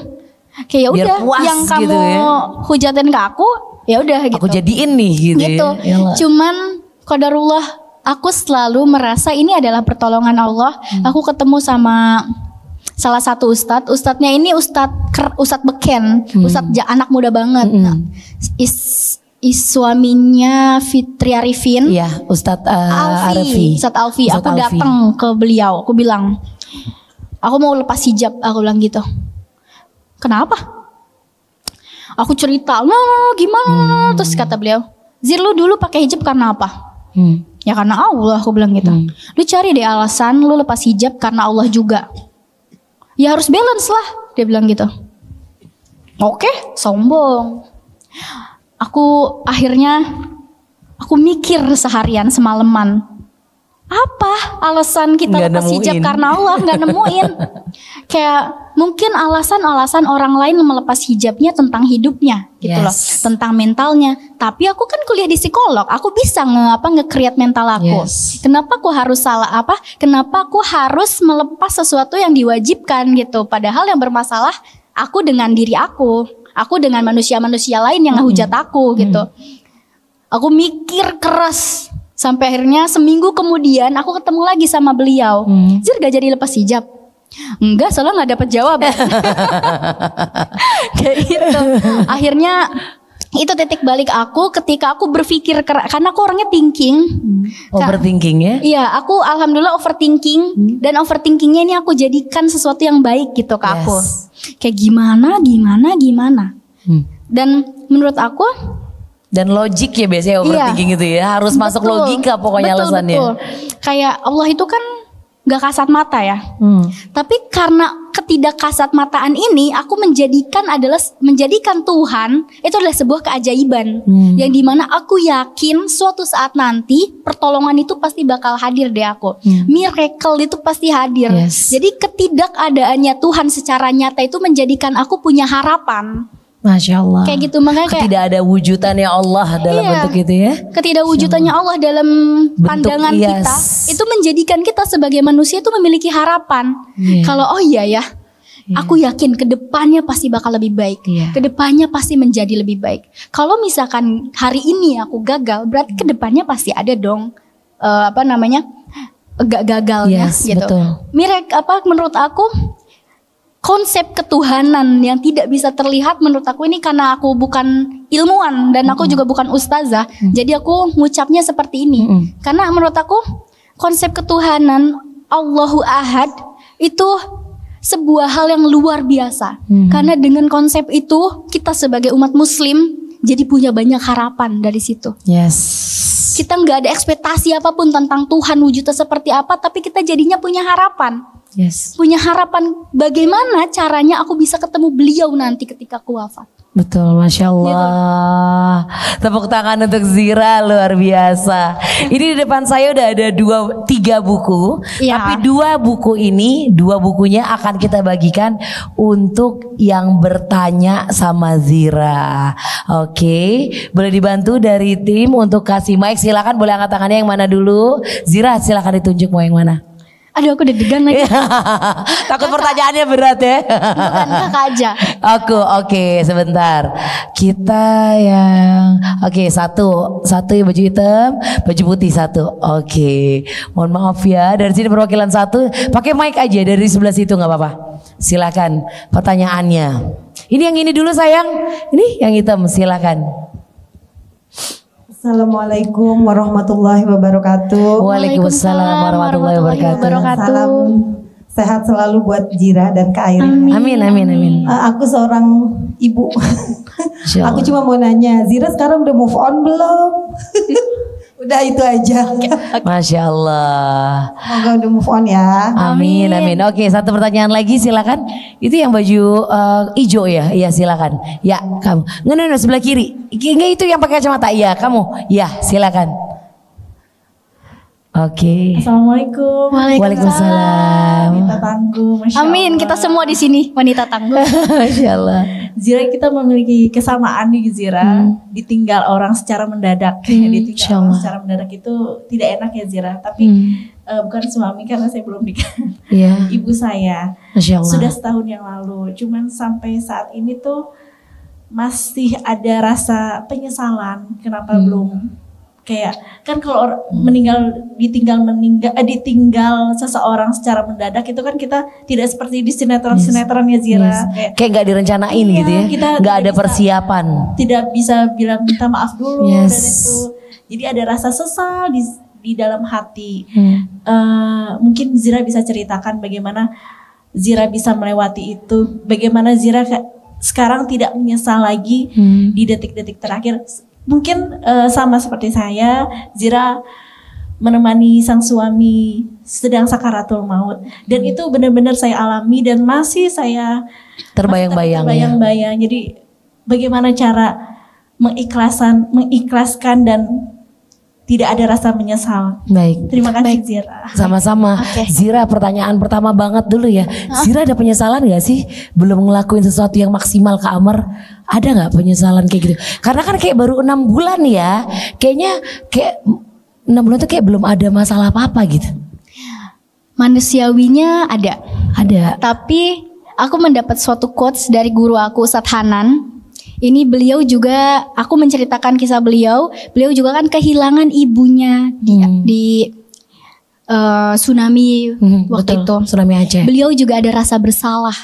Kayak udah yang kamu gitu ya. hujatin ke aku, ya udah gitu. Aku jadiin nih gitu. Ya. Cuman qadarullah, aku selalu merasa ini adalah pertolongan Allah. Aku ketemu sama salah satu ustadznya ini ustadz beken, ustadz anak muda banget. Suaminya Fitri Arifin. Iya, Ustadz Alfi. Ustadz Alfi. Aku datang ke beliau, aku bilang, aku mau lepas hijab, aku bilang gitu. Kenapa? Aku cerita, gimana? Terus kata beliau, Zir, lu dulu pakai hijab karena apa? Ya karena Allah, aku bilang gitu. Lu cari deh alasan lu lepas hijab karena Allah juga. Ya harus balance lah, dia bilang gitu. Oke, sombong. Aku akhirnya mikir seharian semalaman. apa alasan kita Nggak lepas hijab nemuin. karena Allah, nggak nemuin. Kayak mungkin alasan orang lain melepas hijabnya tentang hidupnya gitu loh, tentang mentalnya. Tapi aku kan kuliah di psikolog, aku bisa nge-create mental aku. Kenapa aku harus Kenapa aku harus melepas sesuatu yang diwajibkan gitu? Padahal yang bermasalah aku dengan diri aku dengan manusia-manusia lain yang ngehujat aku gitu. Aku mikir keras. Sampai akhirnya seminggu kemudian aku ketemu lagi sama beliau. Zir gak jadi lepas hijab? Enggak, soalnya gak dapat jawaban. Kayak gitu. Akhirnya itu titik balik aku ketika aku berpikir, karena aku orangnya thinking. Overthinking ya? Iya, aku alhamdulillah overthinking. Dan overthinkingnya ini aku jadikan sesuatu yang baik gitu ke aku. Kayak gimana. Dan menurut aku, dan logik ya biasanya overthinking itu ya, harus masuk logika pokoknya alasannya. Betul. Kayak Allah itu kan gak kasat mata ya. Tapi karena ketidakkasat mataan ini, aku menjadikan Tuhan itu adalah sebuah keajaiban. Yang dimana aku yakin suatu saat nanti pertolongan itu pasti bakal hadir deh aku. Miracle itu pasti hadir. Jadi ketidakadaannya Tuhan secara nyata itu menjadikan aku punya harapan. Masya Allah. Kayak gitu, makanya kayak tidak ada wujudannya Allah dalam bentuk itu ya. Ketidakwujudannya Allah dalam pandangan kita itu menjadikan kita sebagai manusia itu memiliki harapan. Kalau aku yakin kedepannya pasti bakal lebih baik. Kedepannya pasti menjadi lebih baik. Kalau misalkan hari ini aku gagal, berarti kedepannya pasti ada dong gagalnya gitu. Menurut aku konsep ketuhanan yang tidak bisa terlihat menurut aku ini, karena aku bukan ilmuwan dan aku juga bukan ustazah, jadi aku ngucapnya seperti ini. Karena menurut aku konsep ketuhanan Allahu Ahad itu sebuah hal yang luar biasa. Karena dengan konsep itu kita sebagai umat muslim jadi punya banyak harapan dari situ. Kita nggak ada ekspektasi apapun tentang Tuhan wujudnya seperti apa, tapi kita jadinya punya harapan. Punya harapan bagaimana caranya aku bisa ketemu beliau nanti ketika aku wafat. Betul, Masya Allah. Tepuk tangan untuk Zira, luar biasa. Ini di depan saya udah ada 3 buku. Tapi 2 bukunya akan kita bagikan untuk yang bertanya sama Zira. Oke, boleh dibantu dari tim untuk kasih mic. Silakan, boleh angkat tangannya yang mana dulu. Zira, silakan ditunjuk mau yang mana. Aduh, aku deg-degan lagi. Takut pertanyaannya berat ya. Bukan, kakak aja. Oke, sebentar. Kita yang satu yang baju hitam, baju putih satu. Oke. Mohon maaf ya, dari sini perwakilan satu. Pakai mic aja dari sebelah situ nggak apa-apa. Silakan pertanyaannya. Ini yang ini dulu sayang. Ini yang hitam, silakan. Assalamualaikum warahmatullahi wabarakatuh. Waalaikumsalam warahmatullahi wabarakatuh. Salam sehat selalu buat Zira dan Kak Airin. Amin. Aku seorang ibu. Aku cuma mau nanya, Zira sekarang udah move on belum? Udah itu aja. Masya Allah. Semoga udah move on ya. Amin. Oke, satu pertanyaan lagi silakan. Itu yang baju hijau ya? Iya silakan. Ya kamu. Nggak, sebelah kiri. Enggak, itu yang pakai kacamata. Iya kamu. Ya silakan. Oke. Assalamualaikum. Waalaikumsalam. Wanita tangguh. Masya Amin. Allah. Kita semua di sini wanita tangguh. Masya Allah. Zira, kita memiliki kesamaan nih Zira. Ditinggal orang secara mendadak. Ditinggal orang secara mendadak itu tidak enak ya Zira. Tapi bukan suami karena saya belum nikah. Ibu saya sudah setahun yang lalu. Cuman sampai saat ini tuh masih ada rasa penyesalan. Kenapa belum? Kayak kan kalau ditinggal seseorang secara mendadak itu kan kita tidak seperti di sinetron ya Zira. Kayak nggak direncanain gitu ya. Nggak ada persiapan. Tidak bisa bilang minta maaf dulu dan itu. Jadi ada rasa sesal di dalam hati. Mungkin Zira bisa ceritakan bagaimana Zira bisa melewati itu. Bagaimana Zira sekarang tidak menyesal lagi di detik-detik terakhir. Mungkin sama seperti saya, Zira menemani sang suami sedang sakaratul maut, dan itu benar-benar saya alami dan masih saya terbayang-bayang. Jadi bagaimana cara mengikhlaskan dan tidak ada rasa menyesal. Baik. Terima kasih Zira. Sama-sama. Zira, pertanyaan pertama banget dulu ya. Zira ada penyesalan gak sih belum ngelakuin sesuatu yang maksimal ke Amr? Ada gak penyesalan kayak gitu? Karena kan kayak baru 6 bulan ya. Kayaknya kayak 6 bulan tuh kayak belum ada masalah apa-apa gitu. Manusiawinya ada. Ada. Tapi aku mendapat suatu quotes dari guru aku Ustadz Hanan. Ini beliau juga, aku menceritakan kisah beliau. Beliau juga kan kehilangan ibunya di tsunami waktu betul, itu. Tsunami Aceh. Beliau juga ada rasa bersalah.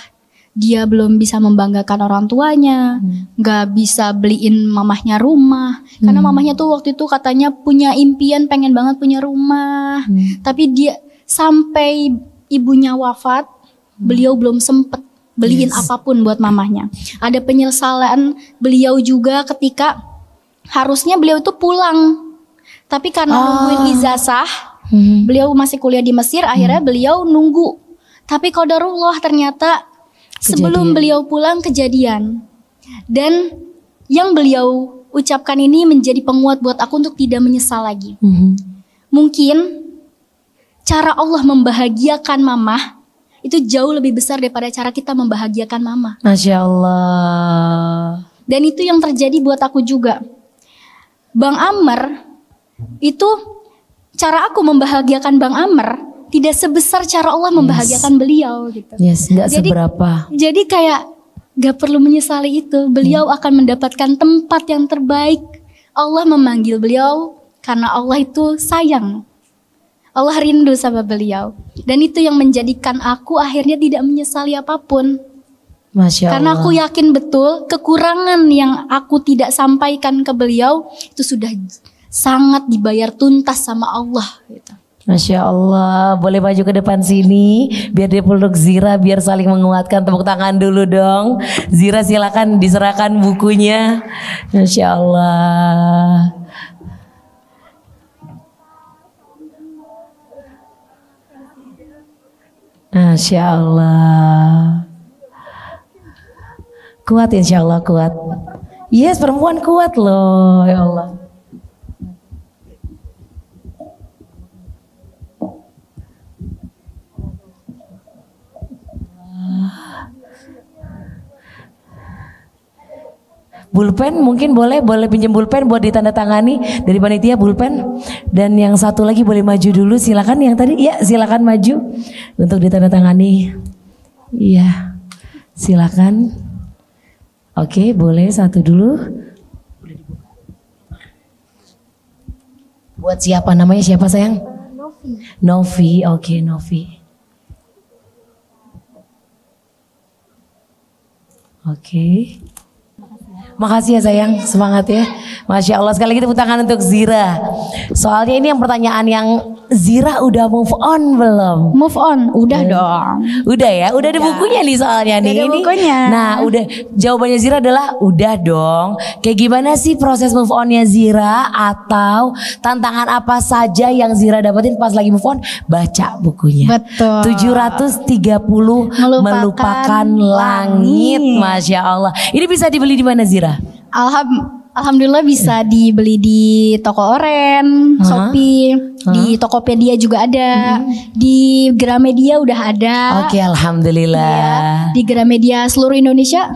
Dia belum bisa membanggakan orang tuanya, nggak bisa beliin mamahnya rumah. Karena mamahnya tuh waktu itu katanya punya impian pengen banget punya rumah. Tapi dia sampai ibunya wafat, beliau belum sempet beliin apapun buat mamahnya. Ada penyesalan beliau juga ketika harusnya beliau itu pulang. Tapi karena nungguin ijazah, beliau masih kuliah di Mesir, akhirnya beliau nunggu. Tapi qadarullah ternyata sebelum beliau pulang kejadian. Dan yang beliau ucapkan ini menjadi penguat buat aku untuk tidak menyesal lagi. Mungkin cara Allah membahagiakan mamah itu jauh lebih besar daripada cara kita membahagiakan mama. Masya Allah. Dan itu yang terjadi buat aku juga. Bang Amr, itu cara aku membahagiakan Bang Amr tidak sebesar cara Allah membahagiakan beliau gitu. Gak seberapa. Jadi kayak gak perlu menyesali itu. Beliau akan mendapatkan tempat yang terbaik. Allah memanggil beliau karena Allah itu sayang. Allah rindu sama beliau. Dan itu yang menjadikan aku akhirnya tidak menyesali apapun. Masya Allah. Karena aku yakin betul kekurangan yang aku tidak sampaikan ke beliau itu sudah sangat dibayar tuntas sama Allah gitu. Masya Allah. Boleh maju ke depan sini biar dia peluk Zira, biar saling menguatkan. Tepuk tangan dulu dong. Zira silakan diserahkan bukunya. Masya Allah. Masya Allah. Kuat insya Allah, kuat. Yes, perempuan kuat loh, ya Allah. Pulpen mungkin boleh pinjam pulpen buat ditandatangani dari panitia, pulpen. Dan yang satu lagi boleh maju dulu, silakan yang tadi, ya silakan maju untuk ditandatangani. Iya, silakan. Oke, boleh satu dulu. Buat siapa, namanya siapa sayang? Novi, oke Novi. Oke. Makasih ya sayang, semangat ya. Masya Allah, sekali lagi tepuk tangan untuk Zira. Soalnya ini yang pertanyaan yang Zira udah move on belum? Move on, udah dong. Udah ya, udah ada bukunya nih soalnya nih. Ada bukunya. Nah udah, jawabannya Zira adalah udah dong. Kayak gimana sih proses move onnya Zira? Atau tantangan apa saja yang Zira dapetin pas lagi move on? Baca bukunya. Betul. 730 melupakan langit. Masya Allah. Ini bisa dibeli di mana Zira? Alhamdulillah bisa dibeli di toko Oren, Shopee, di Tokopedia juga ada, di Gramedia udah ada. Oke, alhamdulillah. Ya, di Gramedia seluruh Indonesia.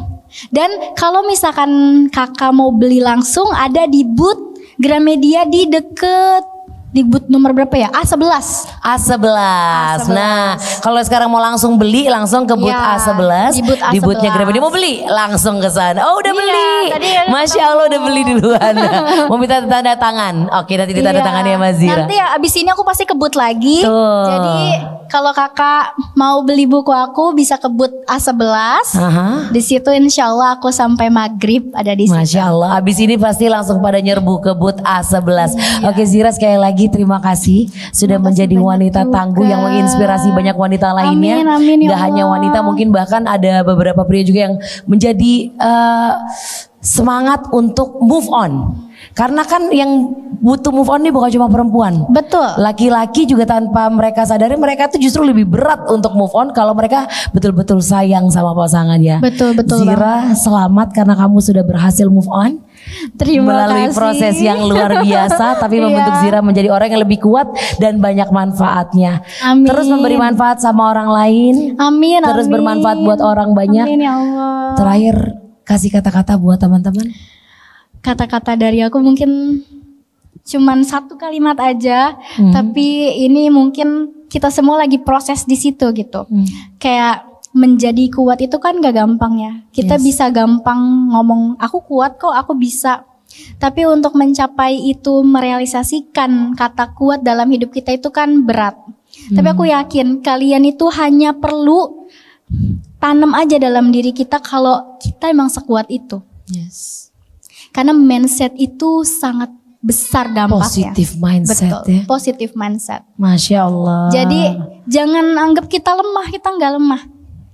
Dan kalau misalkan kakak mau beli langsung ada di booth Gramedia di deket di booth nomor berapa ya? A11. A11. Nah, kalau sekarang mau langsung beli, langsung ke booth Ya, A11. di booth A11. Di boothnya Gramedia mau beli, langsung ke sana. Oh, udah beli. Masya Allah udah beli duluan. Mau minta tanda tangan. Oke, nanti ditanda tangani sama Zira. Nanti ya abis ini aku pasti ke booth lagi. Tuh. Jadi kalau kakak mau beli buku aku bisa ke booth A11. Di situ insya Allah aku sampai maghrib ada di situ. Masya Allah, abis ini pasti langsung pada nyerbu ke booth A11. Oke Zira, sekali lagi terima kasih sudah menjadi wanita tangguh yang menginspirasi banyak wanita lainnya. Amin, ya Gak hanya wanita, mungkin bahkan ada beberapa pria juga yang menjadi semangat untuk move on. Karena kan yang butuh move on ini bukan cuma perempuan. Betul. Laki-laki juga tanpa mereka sadari mereka tuh justru lebih berat untuk move on kalau mereka betul-betul sayang sama pasangannya. Betul. Zira, selamat karena kamu sudah berhasil move on. Terima melalui kasih. proses yang luar biasa, tapi membentuk Zira menjadi orang yang lebih kuat dan banyak manfaatnya. Amin. Terus memberi manfaat sama orang lain. Amin. Terus amin. bermanfaat buat orang banyak. Amin ya Allah. Terakhir kasih kata-kata buat teman-teman. Kata-kata dari aku mungkin cuman satu kalimat aja, tapi ini mungkin kita semua lagi proses di situ gitu. Kayak menjadi kuat itu kan gak gampang ya. Kita bisa gampang ngomong aku kuat kok, aku bisa. Tapi untuk mencapai itu, merealisasikan kata kuat dalam hidup kita itu kan berat. Tapi aku yakin kalian itu hanya perlu tanam aja dalam diri kita kalau kita emang sekuat itu. Yes. Karena mindset itu sangat besar dampaknya. Positif mindset. Betul, ya. positif mindset. Masya Allah. Jadi jangan anggap kita lemah, kita nggak lemah.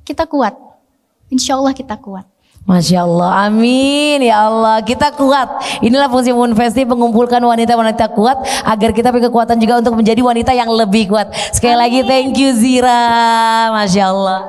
Kita kuat. Insya Allah kita kuat. Masya Allah, amin ya Allah, kita kuat. Inilah fungsi Moon Festi, mengumpulkan wanita-wanita kuat agar kita punya kekuatan juga untuk menjadi wanita yang lebih kuat. Sekali lagi thank you Zira, Masya Allah.